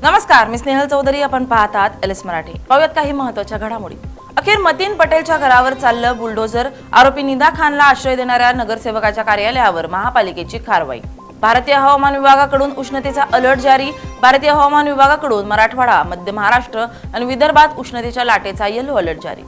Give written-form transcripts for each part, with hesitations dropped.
नमस्कार, मी स्नेहल चौधरी. आपण पाहत आहात एलएस मराठी. पाहूयात काही महत्त्वाच्या घडामोडी. अखेर मतीन पटेलच्या घरावर चाललं बुलडोझर. आरोपी निदा खानला आश्रय देणाऱ्या नगरसेवकाच्या कार्यालयावर महापालिकेची कारवाई. भारतीय हवामान विभागाकडून उष्णतेचा अलर्ट जारी. भारतीय हवामान विभागाकडून मराठवाडा, मध्य महाराष्ट्र आणि विदर्भात उष्णतेच्या लाटेचा येलो अलर्ट जारी.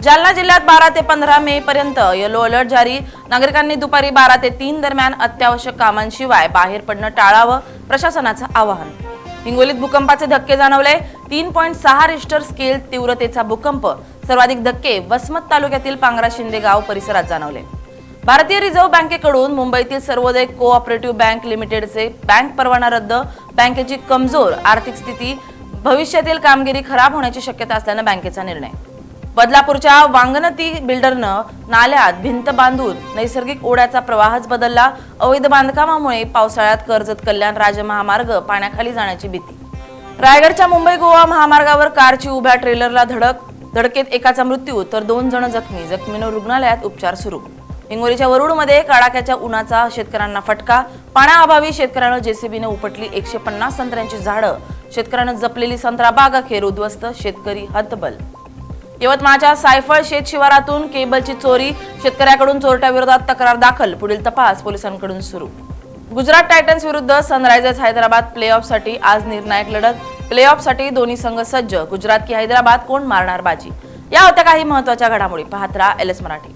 जालना जिल्ह्यात 12 ते 15 मे पर्यंत येलो अलर्ट जारी. नागरिकांनी दुपारी 12 ते 3 दरम्यान अत्यावश्यक कामांशिवाय बाहेर पडणं टाळावं, प्रशासनाचं आवाहन. हिंगोलीत भूकंपाचे धक्के जाणवले. 3.6 रिश्टर स्केल तीव्रतेचा भूकंप. सर्वाधिक धक्के वसमत तालुक्यातील पांगरा शिंदे गाव परिसरात जाणवले. भारतीय रिझर्व्ह बँकेकडून मुंबईतील सर्वोदय कोऑपरेटिव्ह बँक लिमिटेडचे बँक परवाना रद्द. बँकेची कमजोर आर्थिक स्थिती, भविष्यातील कामगिरी खराब होण्याची शक्यता असल्यानं बँकेचा निर्णय. बदलापूरच्या वांगनती बिल्डरनं नाल्यात भिंत बांधून नैसर्गिक ओढ्याचा प्रवाहच बदलला. अवैध बांधकामामुळे पावसाळ्यात कर्जत कल्याण राजमहामार्ग पाण्याखाली जाण्याची भीती. रायगडच्या मुंबई गोवा महामार्गावर कारची उभ्या ट्रेलरला धडकेत एकाचा मृत्यू तर 2 जण जखमी. जखमींवर रुग्णालयात उपचार सुरू. हिंगोलीच्या वरुडमध्ये कडाक्याच्या उन्हाचा शेतकऱ्यांना फटका. पाण्याअभावी शेतकऱ्यानं जेसीबीने उपटली 150 संत्र्यांची झाडं. शेतकऱ्यानं जपलेली संत्रा बाग अखेर उद्ध्वस्त. शेतकरी हतबल. यवतमाळच्या सायफळ शेत शिवारातून केबलची चोरी. शेतकऱ्याकडून चोरट्याविरोधात तक्रार दाखल. पुढील तपास पोलिसांकडून सुरू. गुजरात टायटन्स विरुद्ध सनरायझर्स हैदराबाद प्लेऑफसाठी आज निर्णायक लढत. प्लेऑफसाठी दोन्ही संघ सज्ज. गुजरात की हैदराबाद, कोण मारणार बाजी? या होत्या काही महत्त्वाच्या घडामोडी. पाहत राहा एलएस मराठी.